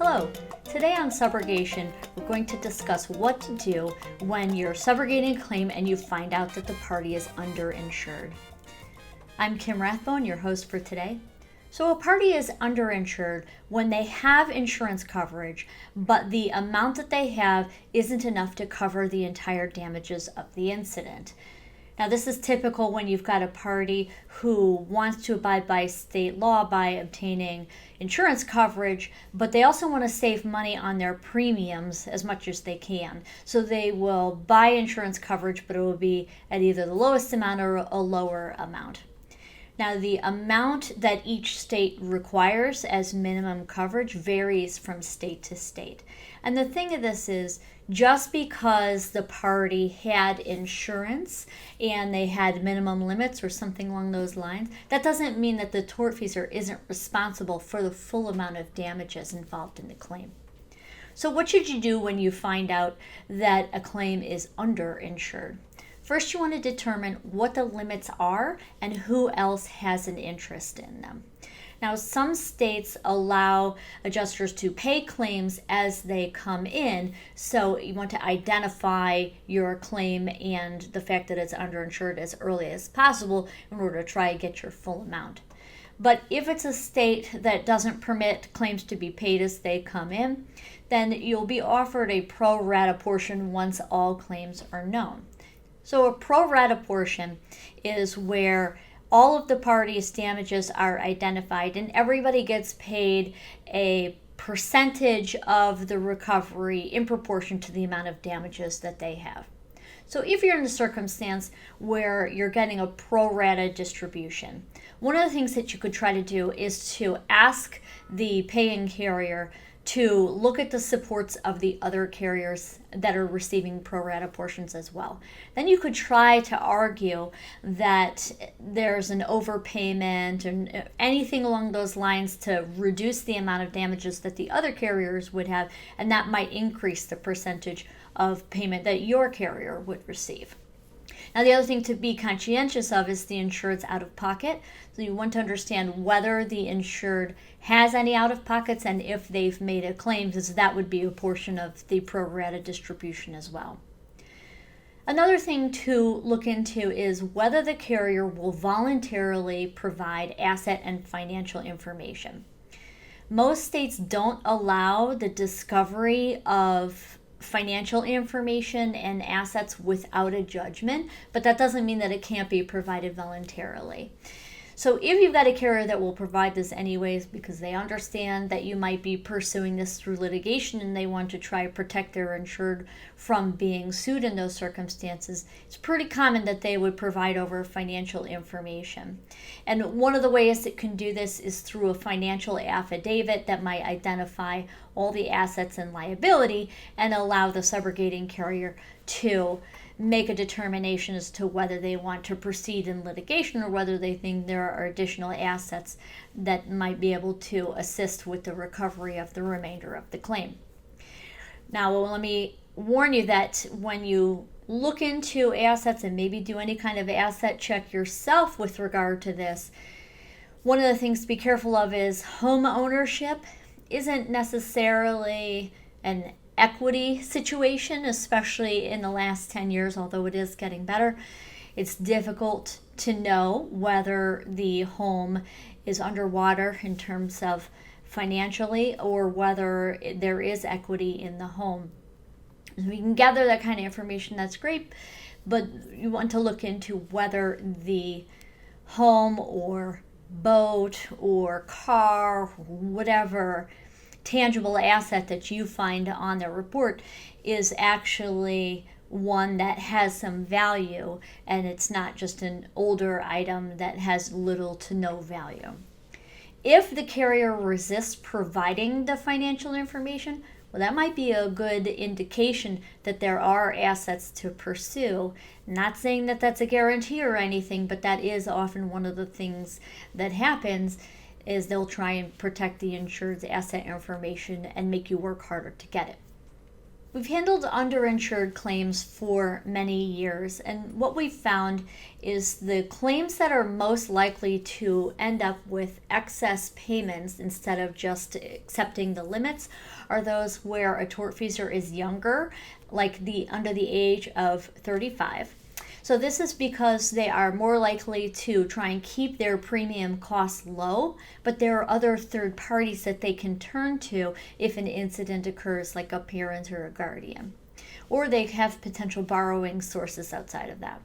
Hello, today on Subrogation, we're going to discuss what to do when you're subrogating a claim and you find out that the party is underinsured. I'm Kim Rathbone, your host for today. So a party is underinsured when they have insurance coverage, but the amount that they have isn't enough to cover the entire damages of the incident. Now, this is typical when you've got a party who wants to abide by state law by obtaining insurance coverage, but they also want to save money on their premiums as much as they can. So they will buy insurance coverage, but it will be at either the lowest amount or a lower amount. Now, the amount that each state requires as minimum coverage varies from state to state. And the thing of this is, just because the party had insurance and they had minimum limits or something along those lines, that doesn't mean that the tortfeasor isn't responsible for the full amount of damages involved in the claim. So what should you do when you find out that a claim is underinsured? First, you want to determine what the limits are and who else has an interest in them. Now, some states allow adjusters to pay claims as they come in, so you want to identify your claim and the fact that it's underinsured as early as possible in order to try and get your full amount. But if it's a state that doesn't permit claims to be paid as they come in, then you'll be offered a pro rata portion once all claims are known. So a pro rata portion is where all of the parties' damages are identified and everybody gets paid a percentage of the recovery in proportion to the amount of damages that they have. So if you're in a circumstance where you're getting a pro rata distribution, one of the things that you could try to do is to ask the paying carrier to look at the supports of the other carriers that are receiving pro rata portions as well. Then you could try to argue that there's an overpayment and anything along those lines to reduce the amount of damages that the other carriers would have, and that might increase the percentage of payment that your carrier would receive. Now, the other thing to be conscientious of is the insured's out-of-pocket. So you want to understand whether the insured has any out-of-pockets and if they've made a claim, because that would be a portion of the pro rata distribution as well. Another thing to look into is whether the carrier will voluntarily provide asset and financial information. Most states don't allow the discovery of financial information and assets without a judgment, but that doesn't mean that it can't be provided voluntarily. So if you've got a carrier that will provide this anyways because they understand that you might be pursuing this through litigation and they want to try to protect their insured from being sued in those circumstances, it's pretty common that they would provide over financial information. And one of the ways it can do this is through a financial affidavit that might identify all the assets and liability and allow the subrogating carrier to make a determination as to whether they want to proceed in litigation or whether they think there are additional assets that might be able to assist with the recovery of the remainder of the claim. Now, let me warn you that when you look into assets and maybe do any kind of asset check yourself with regard to this, one of the things to be careful of is home ownership isn't necessarily an equity situation, especially in the last 10 years, although it is getting better. It's difficult to know whether the home is underwater in terms of financially or whether there is equity in the home. If we can gather that kind of information, that's great, but you want to look into whether the home or boat or car, whatever tangible asset that you find on the report is actually one that has some value and it's not just an older item that has little to no value. If the carrier resists providing the financial information, well, that might be a good indication that there are assets to pursue. Not saying that that's a guarantee or anything, but that is often one of the things that happens is they'll try and protect the insured's asset information and make you work harder to get it. We've handled underinsured claims for many years, and what we've found is the claims that are most likely to end up with excess payments instead of just accepting the limits are those where a tortfeasor is younger, like under the age of 35. So this is because they are more likely to try and keep their premium costs low, but there are other third parties that they can turn to if an incident occurs, like a parent or a guardian. Or they have potential borrowing sources outside of that.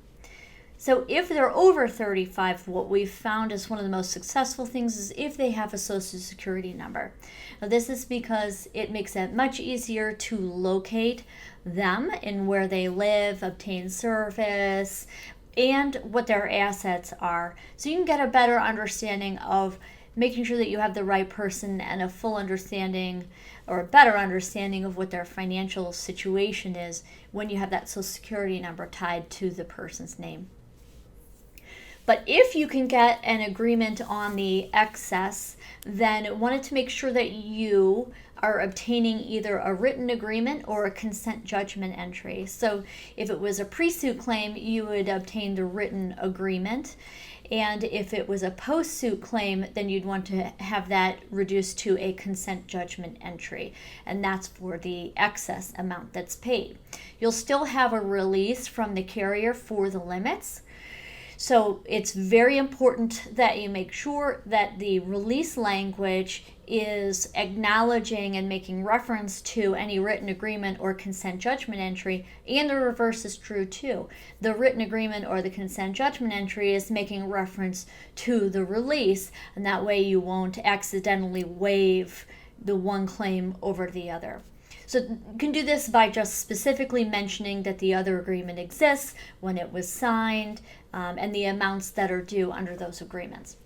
So if they're over 35, what we've found is one of the most successful things is if they have a social security number. Now this is because it makes it much easier to locate them in where they live, obtain service, and what their assets are. So you can get a better understanding of making sure that you have the right person and a full understanding or a better understanding of what their financial situation is when you have that social security number tied to the person's name. But if you can get an agreement on the excess, then wanted to make sure that you are obtaining either a written agreement or a consent judgment entry. So if it was a pre-suit claim, you would obtain the written agreement. And if it was a post-suit claim, then you'd want to have that reduced to a consent judgment entry. And that's for the excess amount that's paid. You'll still have a release from the carrier for the limits. So it's very important that you make sure that the release language is acknowledging and making reference to any written agreement or consent judgment entry, and the reverse is true too. The written agreement or the consent judgment entry is making reference to the release, and that way you won't accidentally waive the one claim over the other. So you can do this by just specifically mentioning that the other agreement exists, when it was signed, and the amounts that are due under those agreements.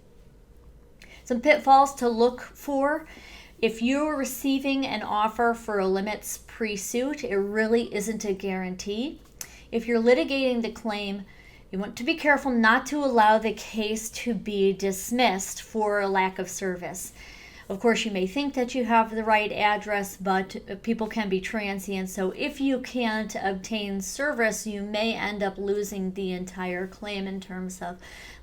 Some pitfalls to look for. If you're receiving an offer for a limits pre-suit, it really isn't a guarantee. If you're litigating the claim, you want to be careful not to allow the case to be dismissed for a lack of service. Of course, you may think that you have the right address, but people can be transient. So if you can't obtain service, you may end up losing the entire claim in terms of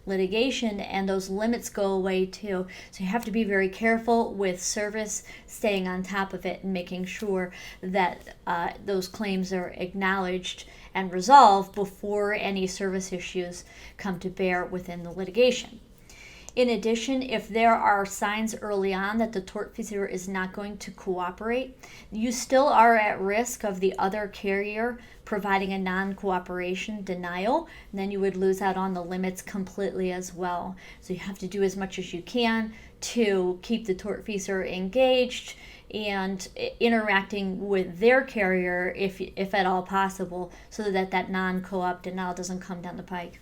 litigation, and those limits go away too. So you have to be very careful with service, staying on top of it, and making sure that those claims are acknowledged and resolved before any service issues come to bear within the litigation. In addition, if there are signs early on that the tortfeasor is not going to cooperate, you still are at risk of the other carrier providing a non-cooperation denial, and then you would lose out on the limits completely as well. So you have to do as much as you can to keep the tortfeasor engaged and interacting with their carrier if at all possible, so that that non-co-op denial doesn't come down the pike.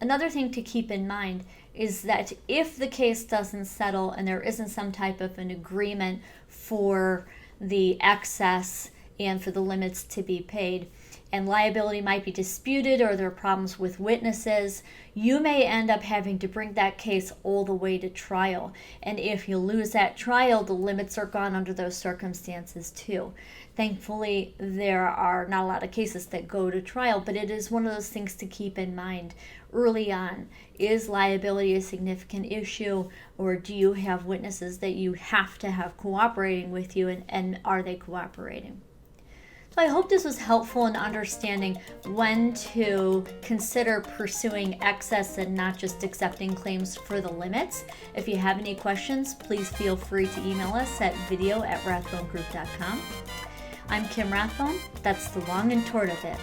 Another thing to keep in mind is that if the case doesn't settle and there isn't some type of an agreement for the excess and for the limits to be paid, and liability might be disputed or there are problems with witnesses, you may end up having to bring that case all the way to trial. And if you lose that trial, the limits are gone under those circumstances too. Thankfully, there are not a lot of cases that go to trial, but it is one of those things to keep in mind early on. Is liability a significant issue, or do you have witnesses that you have to have cooperating with you, and are they cooperating? So I hope this was helpful in understanding when to consider pursuing excess and not just accepting claims for the limits. If you have any questions, please feel free to email us at video@rathbonegroup.com. I'm Kim Rathbone. That's the long and short of it.